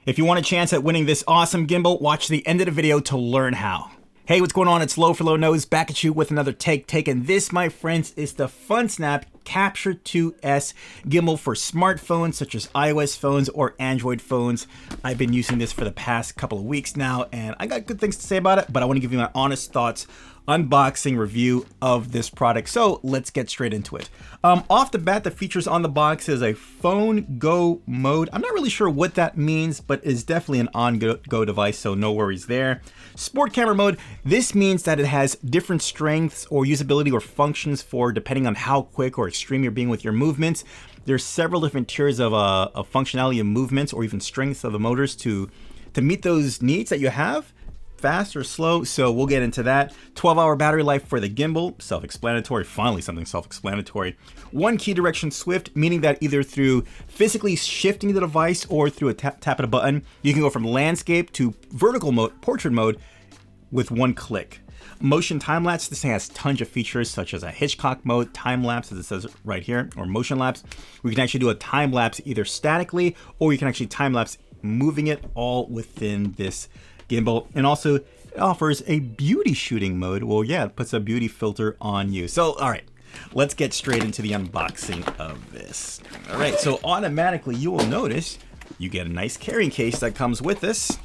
If you want a chance at winning this awesome gimbal, watch the end of the video to learn how. Hey, what's going on? It's Low for Low Nose back at you with another take. And this, my friends, is the Funsnap Capture 2S gimbal for smartphones such as iOS phones or Android phones. I've been using this for the past couple of weeks now, and I got good things to say about it, but I want to give you my honest thoughts, unboxing review of this product. So let's get straight into it. Off the bat, the features on the box is a phone go mode. I'm not really sure what that means, but it's definitely an on-go device, so no worries there. Sport camera mode, this means that it has different strengths or usability or functions for depending on how quick or extreme you're being with your movements. There's several different tiers of functionality of movements or even strengths of the motors to meet those needs that you have. Fast or slow, so we'll get into that. 12-hour battery life for the gimbal, self-explanatory, finally something self-explanatory. One key direction swift, meaning that either through physically shifting the device or through a tap of a button, you can go from landscape to vertical mode, portrait mode, with one click. Motion time-lapse, this thing has tons of features such as a Hitchcock mode, time-lapse, as it says right here, or motion lapse. We can actually do a time-lapse either statically, or you can actually time-lapse moving it all within this gimbal. And also it offers a beauty shooting mode. Well, yeah, it puts a beauty filter on you. So, all right, let's get straight into the unboxing of this. All right, so automatically you will notice you get a nice carrying case that comes with this.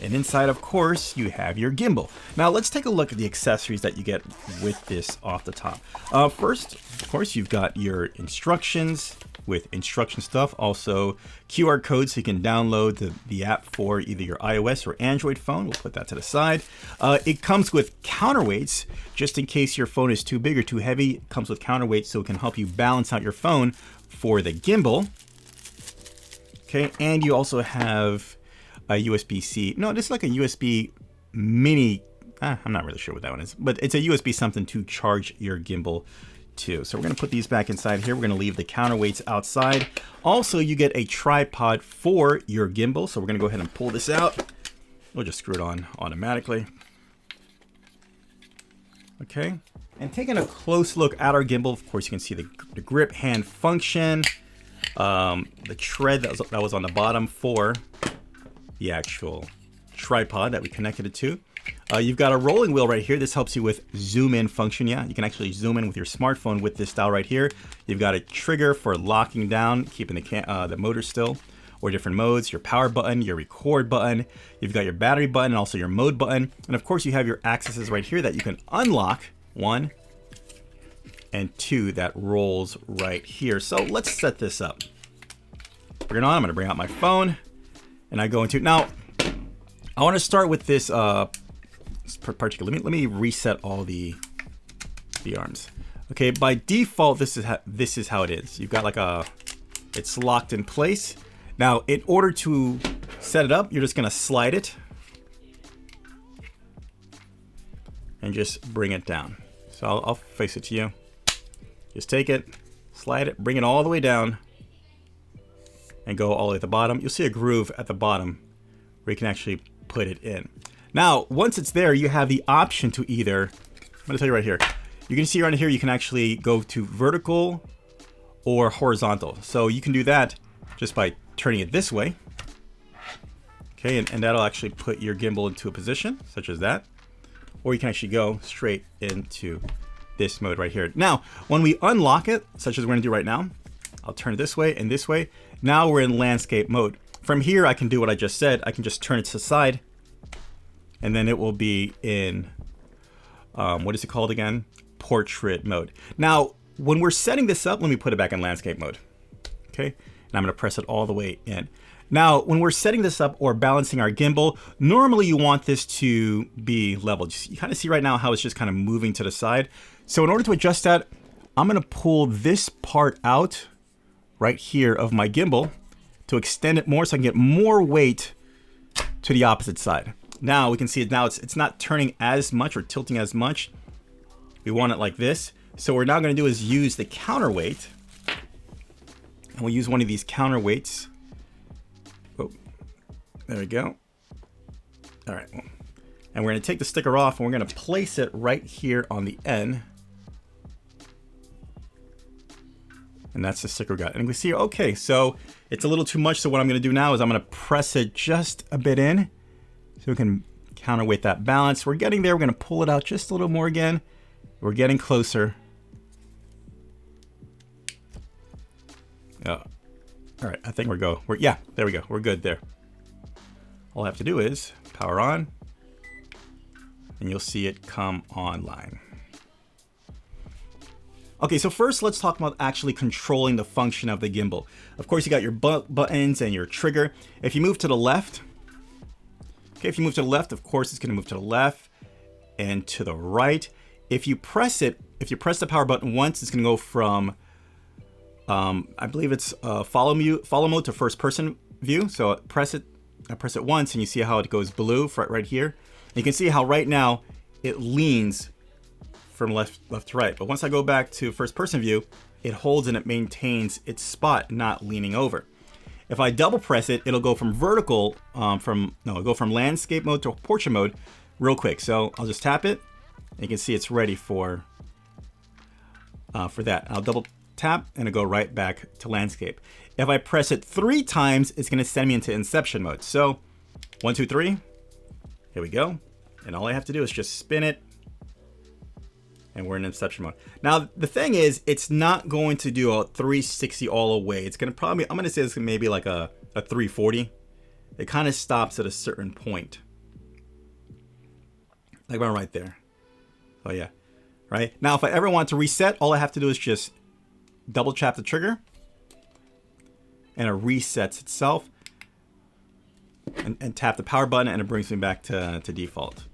And inside, of course, you have your gimbal. Now let's take a look at the accessories that you get with this off the top. First, of course, you've got your instructions with instruction stuff, also QR codes so you can download the app for either your iOS or Android phone. We'll put that to the side. It comes with counterweights, just in case your phone is too big or too heavy. It comes with counterweights so it can help you balance out your phone for the gimbal. Okay, and you also have a USB-C. No, this is like a USB mini. I'm not really sure what that one is, but it's a USB something to charge your gimbal too. So we're going to put these back inside here. We're going to leave the counterweights outside. Also, you get a tripod for your gimbal. So we're going to go ahead and pull this out. We'll just screw it on automatically. Okay. And taking a close look at our gimbal, of course, you can see the grip hand function, the tread that was on the bottom for the actual tripod that we connected it to. You've got a rolling wheel right here. This helps you with zoom in function. Yeah, you can actually zoom in with your smartphone with this style right here. You've got a trigger for locking down, keeping the motor still, or different modes, your power button, your record button. You've got your battery button and also your mode button. And of course you have your accesses right here that you can unlock, 1 and 2, that rolls right here. So let's set this up. Bring it on. I'm gonna bring out my phone and I go into, now I wanna start with this particular, let me reset all the arms. Okay, by default, this is how it is. You've got like it's locked in place. Now, in order to set it up, you're just gonna slide it and just bring it down. So I'll face it to you. Just take it, slide it, bring it all the way down, and go all the way at the bottom. You'll see a groove at the bottom where you can actually put it in. Now, once it's there, you have the option to either, I'm gonna tell you right here, you can see right here, you can actually go to vertical or horizontal. So you can do that just by turning it this way. Okay, and that'll actually put your gimbal into a position, such as that. Or you can actually go straight into this mode right here. Now, when we unlock it, such as we're gonna do right now, I'll turn it this way and this way. Now we're in landscape mode. From here, I can do what I just said. I can just turn it to the side, and then it will be in, what is it called again? Portrait mode. Now, when we're setting this up, let me put it back in landscape mode. Okay, and I'm gonna press it all the way in. Now, when we're setting this up or balancing our gimbal, normally you want this to be level. You kind of see right now how it's just kind of moving to the side. So in order to adjust that, I'm gonna pull this part out right here of my gimbal to extend it more so I can get more weight to the opposite side. Now we can see it now, it's not turning as much or tilting as much. We want it like this. So what we're now gonna do is use the counterweight. And we'll use one of these counterweights. Oh, there we go. All right. And we're gonna take the sticker off and we're gonna place it right here on the end. And that's the sticker we got. And we see, okay, so It's a little too much, so what I'm going to do now is I'm going to press it just a bit in so we can counterweight that balance. We're getting there. We're going to pull it out just a little more again. We're getting closer. All right, I think yeah, there we go. We're good there. All I have to do is power on, and you'll see it come online. Okay, so first let's talk about actually controlling the function of the gimbal. Of course, you got your buttons and your trigger. If you move to the left, of course, it's gonna move to the left and to the right. If you press the power button once, it's gonna go from, I believe it's follow mode to first person view. So I press it once and you see how it goes blue right here. And you can see how right now it leans from left to right. But once I go back to first person view, it holds and it maintains its spot, not leaning over. If I double press it, it'll go from vertical, it'll go from landscape mode to portrait mode real quick. So I'll just tap it and you can see it's ready for that. I'll double tap and it'll go right back to landscape. If I press it 3 times, it's gonna send me into inception mode. So 1, 2, 3, here we go. And all I have to do is just spin it and we're in inception mode. Now, the thing is, it's not going to do a 360 all the way. It's gonna probably, I'm gonna say it's maybe like a 340. It kind of stops at a certain point. Like right there. Oh yeah, right? Now, if I ever want to reset, all I have to do is just double tap the trigger and it resets itself, and tap the power button and it brings me back to default.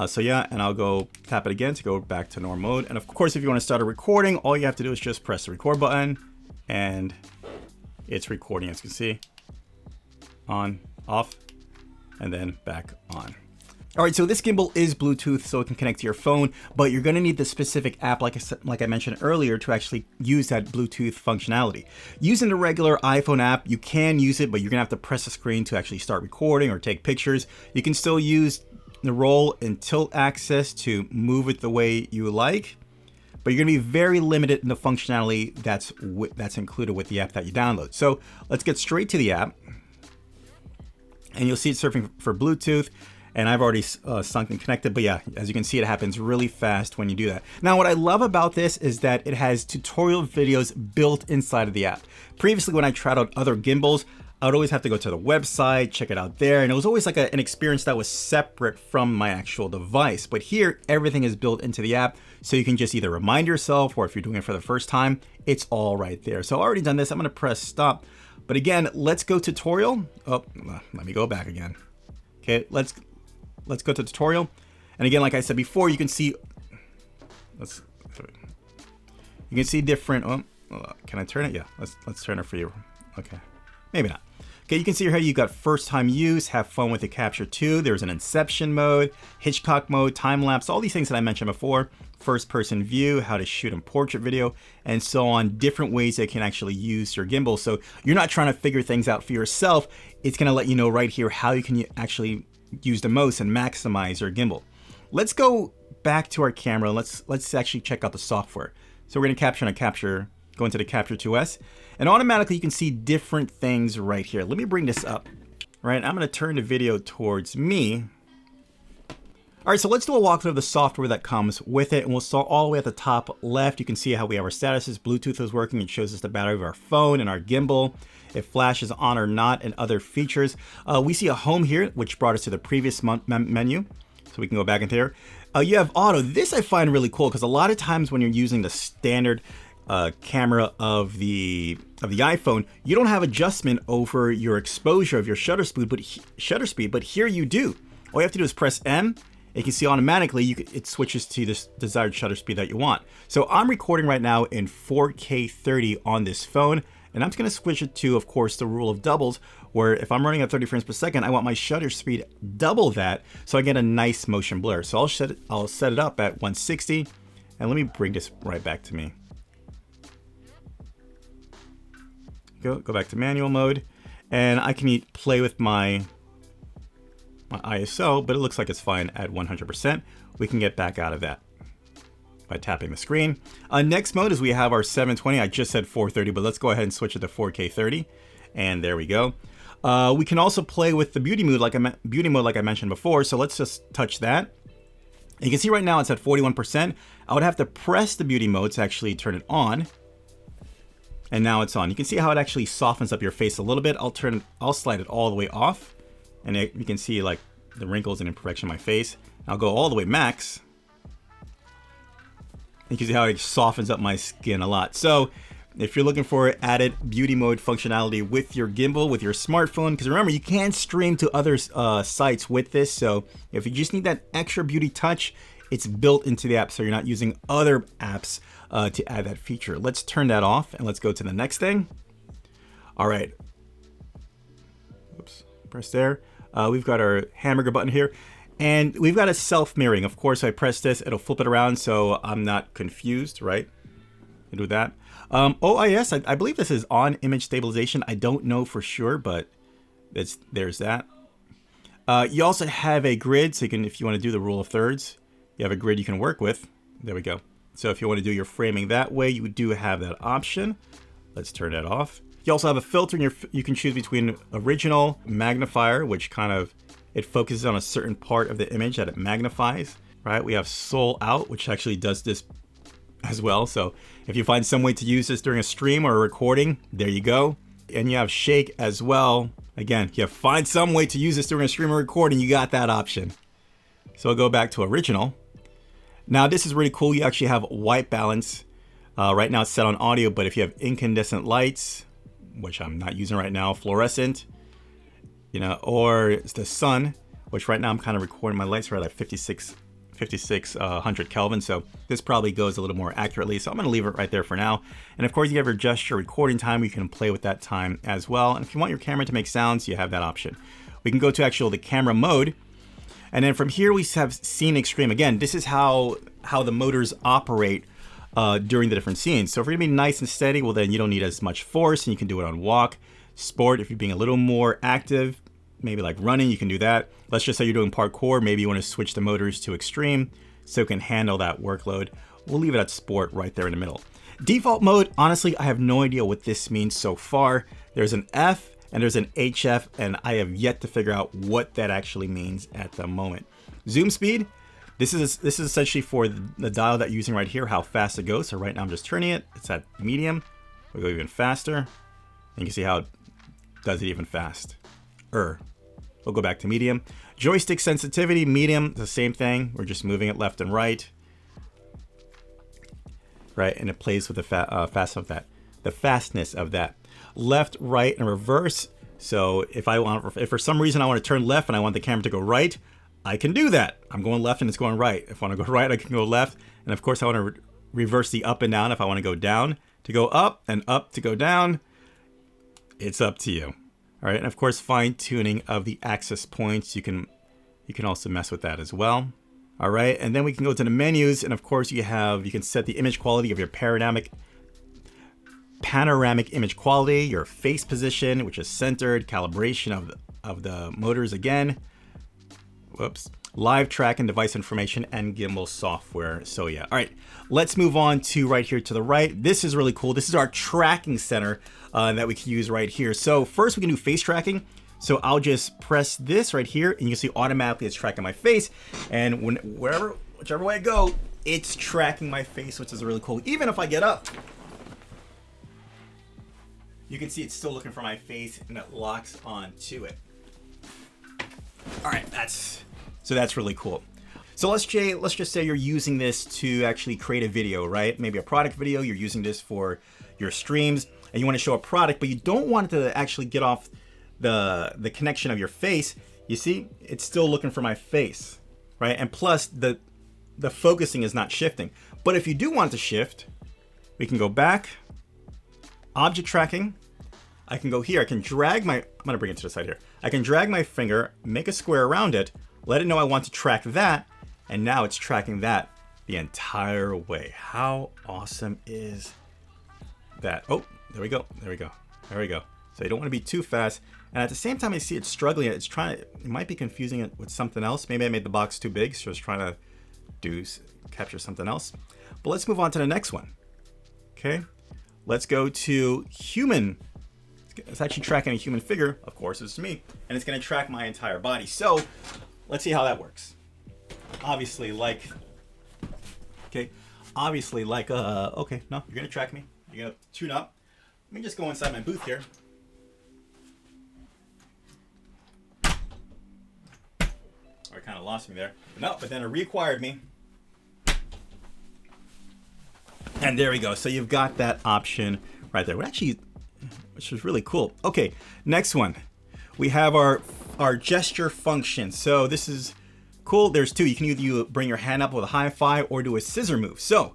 So yeah, and I'll go tap it again to go back to normal mode. And of course, if you want to start a recording, all you have to do is just press the record button and it's recording, as you can see. On, off, and then back on. All right, so this gimbal is Bluetooth, so it can connect to your phone, but you're gonna need the specific app, like I mentioned earlier, to actually use that Bluetooth functionality. Using the regular iPhone app, you can use it, but you're gonna have to press the screen to actually start recording or take pictures. You can still use the roll and tilt axis to move it the way you like, but you're gonna be very limited in the functionality that's included with the app that you download. So let's get straight to the app, and you'll see it surfing for Bluetooth. And I've already sunk and connected, but yeah, as you can see, it happens really fast when you do that. Now, what I love about this is that it has tutorial videos built inside of the app. Previously, when I tried out other gimbals, I would always have to go to the website, check it out there, and it was always like an experience that was separate from my actual device. But here, everything is built into the app, so you can just either remind yourself, or if you're doing it for the first time, it's all right there. So I've already done this. I'm gonna press stop. But again, let's go tutorial. Oh, let me go back again. Okay, let's go to tutorial. And again, like I said before, you can see, you can see different, can I turn it? Yeah, let's turn it for you. Okay, maybe not. Okay, you can see here you got first time use, have fun with the Capture 2. There's an Inception mode, Hitchcock mode, time lapse, all these things that I mentioned before, first person view, how to shoot in portrait video, and so on, different ways that can actually use your gimbal. So you're not trying to figure things out for yourself. It's gonna let you know right here how you can actually use the most and maximize your gimbal. Let's go back to our camera. Let's actually check out the software. So we're gonna go into the Capture 2S, and automatically you can see different things right here. Let me bring this up. Right, I'm gonna turn the video towards me. All right, so let's do a walkthrough of the software that comes with it, and we'll start all the way at the top left. You can see how we have our statuses. Bluetooth is working. It shows us the battery of our phone and our gimbal. It flashes on or not, and other features. We see a home here, which brought us to the previous menu. So we can go back into there. You have auto. This I find really cool because a lot of times when you're using the standard camera of the iPhone, you don't have adjustment over your exposure of your shutter speed, but here you do. All you have to do is press M. You can see automatically it switches to this desired shutter speed that you want. So I'm recording right now in 4K 30 on this phone, and I'm just gonna switch it to, of course, the rule of doubles, where if I'm running at 30 frames per second, I want my shutter speed double that, so I get a nice motion blur. So I'll set it up at 160, and let me bring this right back to me. Go back to manual mode, and I can play with my ISO, but it looks like it's fine at 100%. We can get back out of that by tapping the screen. Next mode is we have our 720. I just said 430, but let's go ahead and switch it to 4K 30. And there we go. We can also play with the beauty mode like I mentioned before. So let's just touch that. You can see right now it's at 41%. I would have to press the beauty mode to actually turn it on. And now it's on. You can see how it actually softens up your face a little bit. I'll slide it all the way off. And you can see like the wrinkles and imperfection in my face. I'll go all the way max. You can see how it softens up my skin a lot. So if you're looking for added beauty mode functionality with your gimbal, with your smartphone, because remember, you can stream to other sites with this. So if you just need that extra beauty touch, it's built into the app, so you're not using other apps to add that feature. Let's turn that off and let's go to the next thing. All right. Oops, press there. We've got our hamburger button here. And we've got a self-mirroring. Of course, I press this, it'll flip it around so I'm not confused, right? You do that. OIS, I believe this is on image stabilization. I don't know for sure, but there's that. You also have a grid, so you can, if you want to do the rule of thirds, you have a grid you can work with. There we go. So if you want to do your framing that way, you do have that option. Let's turn that off. You also have a filter, and you can choose between original, magnifier, which kind of, it focuses on a certain part of the image that it magnifies, right? We have Soul Out, which actually does this as well. So if you find some way to use this during a stream or a recording, there you go. And you have Shake as well. Again, if you find some way to use this during a stream or recording, you got that option. So I'll go back to original. Now this is really cool. You actually have white balance. Right now it's set on audio, but if you have incandescent lights, which I'm not using right now, fluorescent, you know, or it's the sun, which right now I'm kind of recording, my lights are at like 5600 Kelvin, so this probably goes a little more accurately, so I'm going to leave it right there for now. And of course you have your gesture recording time, you can play with that time as well. And if you want your camera to make sounds, you have that option. We can go to the camera mode, and then from here we have scene extreme. Again, this is how the motors operate during the different scenes. So if you're gonna be nice and steady, well then you don't need as much force, and you can do it on walk. Sport, if you're being a little more active, maybe like running, you can do that. Let's just say you're doing parkour, maybe you want to switch the motors to extreme so it can handle that workload. We'll leave it at sport right there in the middle. Default mode, honestly, I have no idea what this means so far. There's an F and there's an HF, and I have yet to figure out what that actually means at the moment. Zoom speed, this is essentially for the dial that you're using right here, how fast it goes. So right now I'm just turning it, it's at medium. We'll go even faster, and you can see how it does it even fast. We'll go back to medium. Joystick sensitivity, medium, the same thing. We're just moving it left and right. Right, and it plays with the fastness of that. Left, right, and reverse. So if for some reason I want to turn left and I want the camera to go right, I can do that. I'm going left and it's going right. If I want to go right, I can go left. And of course I want to reverse the up and down. If I want to go down to go up and up to go down, it's up to you. All right, and of course, fine tuning of the access points. You can also mess with that as well. All right, and then we can go to the menus, and of course you can set the image quality of your panoramic image quality, your face position, which is centered, calibration of the motors again. Whoops. Live track and device information and gimbal software. So yeah, all right, let's move on to right here to the right. This is really cool. This is our tracking center that we can use right here. So first we can do face tracking. So I'll just press this right here, and you can see automatically it's tracking my face. And whichever way I go, it's tracking my face, which is really cool. Even if I get up, you can see it's still looking for my face, and it locks onto it. All right, that's really cool. So let's just say you're using this to actually create a video, right? Maybe a product video. You're using this for your streams, and you want to show a product, but you don't want it to actually get off the connection of your face. You see, it's still looking for my face, right? And plus the focusing is not shifting. But if you do want to shift, we can go back, object tracking. I can go here, I'm gonna bring it to the side here. I can drag my finger, make a square around it, let it know I want to track that, and now it's tracking that the entire way. How awesome is that? Oh, there we go. So you don't want to be too fast. And at the same time, I see it's struggling. It might be confusing it with something else. Maybe I made the box too big, so it's trying to capture something else. But let's move on to the next one. Okay, let's go to human It's actually tracking a human figure. Of course, it's me. And it's going to track my entire body. So let's see how that works. Obviously, like... Okay. Obviously, like... Okay, no, you're going to track me. You're going to tune up. Let me just go inside my booth here. Or it kind of lost me there. No, but then it reacquired me. And there we go. So you've got that option right there. Which is really cool. Okay, next one. We have our gesture function. So this is cool. There's two. You can either bring your hand up with a high five or do a scissor move. So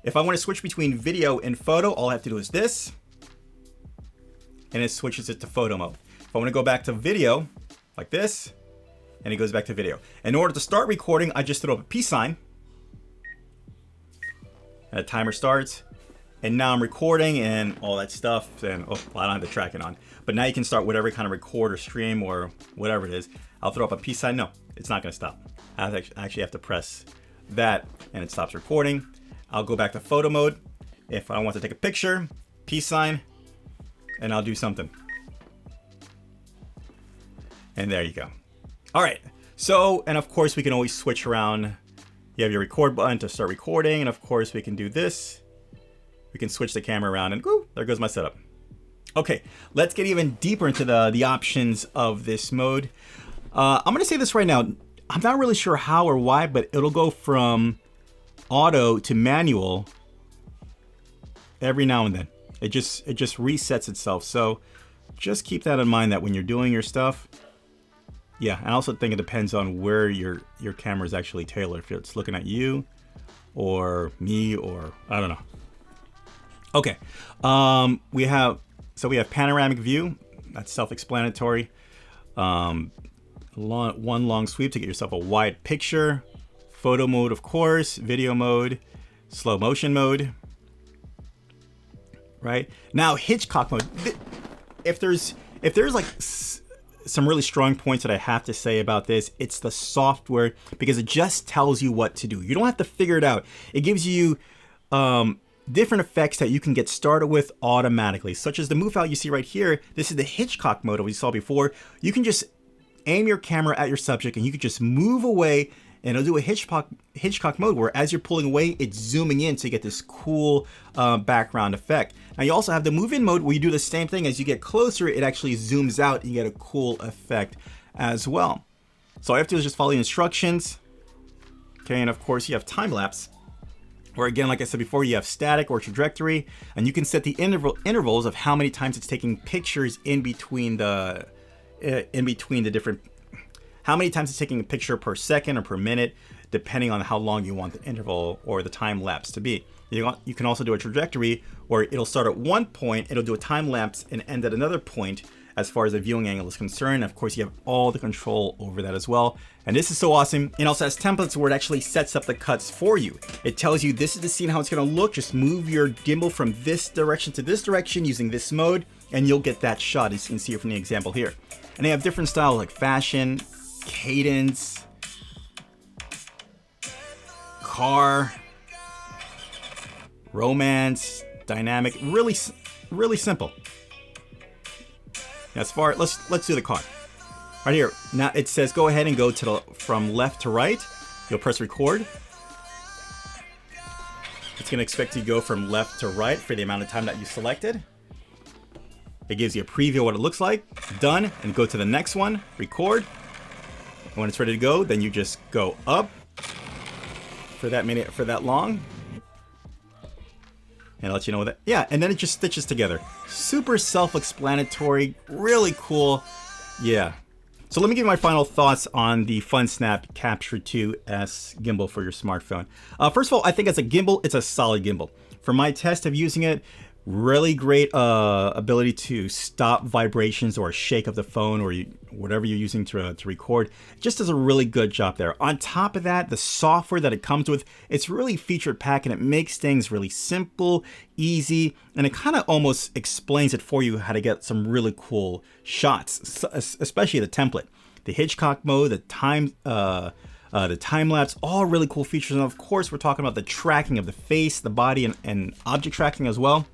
if I want to switch between video and photo, all I have to do is this. And it switches it to photo mode. If I want to go back to video, like this, and it goes back to video. In order to start recording, I just throw up a peace sign. And a timer starts. And now I'm recording and all that stuff. And well, I don't have the tracking on. But now you can start whatever kind of record or stream or whatever it is. I'll throw up a peace sign. No, it's not going to stop. I actually have to press that and it stops recording. I'll go back to photo mode. If I want to take a picture, peace sign, and I'll do something. And there you go. All right. So, and of course we can always switch around. You have your record button to start recording. And of course we can do this. We can switch the camera around and whoo, there goes my setup. Okay, let's get even deeper into the options of this mode. I'm going to say this right now. I'm not really sure how or why, but it'll go from auto to manual every now and then. It just resets itself. So just keep that in mind that when you're doing your stuff. Yeah, I also think it depends on where your camera is actually tailored. If it's looking at you or me or I don't know. Okay, we have panoramic view. That's self-explanatory. One long sweep to get yourself a wide picture. Photo mode, of course. Video mode. Slow motion mode. Right now, Hitchcock mode. If there's like some really strong points that I have to say about this, it's the software, because it just tells you what to do. You don't have to figure it out. It gives you different effects that you can get started with automatically, such as the move out you see right here. This is the Hitchcock mode that we saw before. You can just aim your camera at your subject and you can just move away and it'll do a Hitchcock mode where as you're pulling away, it's zooming in to get this cool background effect. Now you also have the move in mode where you do the same thing. As you get closer, it actually zooms out and you get a cool effect as well. So all you have to do is just follow the instructions. Okay, and of course you have time lapse, where again, like I said before, you have static or trajectory, and you can set the intervals of how many times it's taking pictures in between the different, how many times it's taking a picture per second or per minute, depending on how long you want the interval or the time lapse to be. You can also do a trajectory where it'll start at one point, it'll do a time lapse and end at another point as far as the viewing angle is concerned. Of course, you have all the control over that as well. And this is so awesome. It also has templates where it actually sets up the cuts for you. It tells you this is the scene, how it's going to look. Just move your gimbal from this direction to this direction using this mode, and you'll get that shot, as you can see from the example here. And they have different styles like fashion, cadence, car, romance, dynamic, really simple. As far, let's do the car. Right here. Now it says go ahead and go from left to right. You'll press record. It's gonna expect you to go from left to right for the amount of time that you selected. It gives you a preview of what it looks like. Done, and go to the next one, record. And when it's ready to go, then you just go up for that minute, for that long. And let you know that, yeah, and then it just stitches together. Super self-explanatory, really cool, yeah. So let me give you my final thoughts on the Funsnap Capture 2S gimbal for your smartphone. First of all, I think as a gimbal, it's a solid gimbal. For my test of using it, really great ability to stop vibrations or shake of the phone or whatever you're using to record. It just does a really good job there. On top of that, the software that it comes with, it's really featured packed and it makes things really simple, easy, and it kind of almost explains it for you how to get some really cool shots, especially the template. The Hitchcock mode, the time lapse, all really cool features. And of course, we're talking about the tracking of the face, the body, and object tracking as well.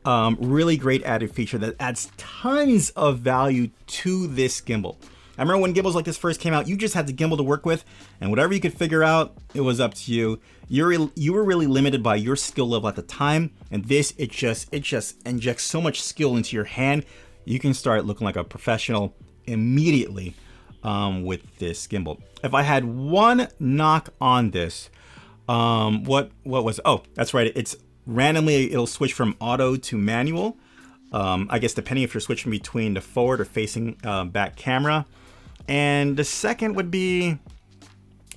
Really great added feature that adds tons of value to this gimbal. I remember when gimbals like this first came out, you just had the gimbal to work with, and whatever you could figure out, it was up to you. You were really limited by your skill level at the time, and this, it just injects so much skill into your hand. You can start looking like a professional immediately with this gimbal. If I had one knock on this, what was, oh, that's right, it's randomly, it'll switch from auto to manual. I guess depending if you're switching between the forward or facing back camera. And the second would be,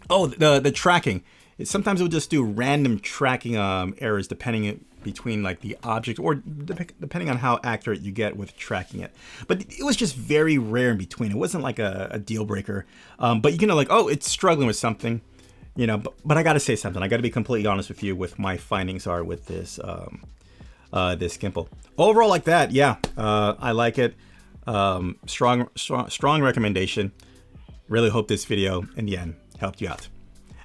oh, the tracking. Sometimes it will just do random tracking errors depending between like the object, or depending on how accurate you get with tracking it. But it was just very rare in between. It wasn't like a deal breaker. But you can know like, oh, it's struggling with something, you know. But I got to say something. I got to be completely honest with you with my findings are with this this gimbal. Overall, like that, yeah, I like it. Strong recommendation. Really hope this video in the end helped you out.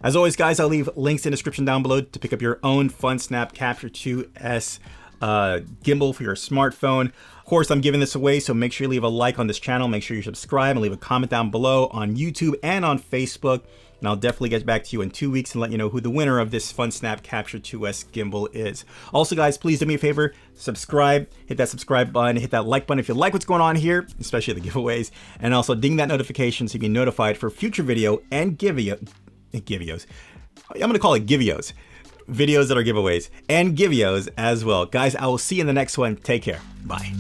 As always, guys, I'll leave links in the description down below to pick up your own Funsnap Capture 2S gimbal for your smartphone. Of course, I'm giving this away, so make sure you leave a like on this channel. Make sure you subscribe and leave a comment down below on YouTube and on Facebook. And I'll definitely get back to you in 2 weeks and let you know who the winner of this Funsnap Capture 2S gimbal is. Also, guys, please do me a favor, subscribe, hit that subscribe button, hit that like button if you like what's going on here, especially the giveaways, and also ding that notification so you can be notified for future video and giveaways. I'm gonna call it giveaways. Videos that are giveaways and giveaways as well. Guys, I will see you in the next one. Take care. Bye.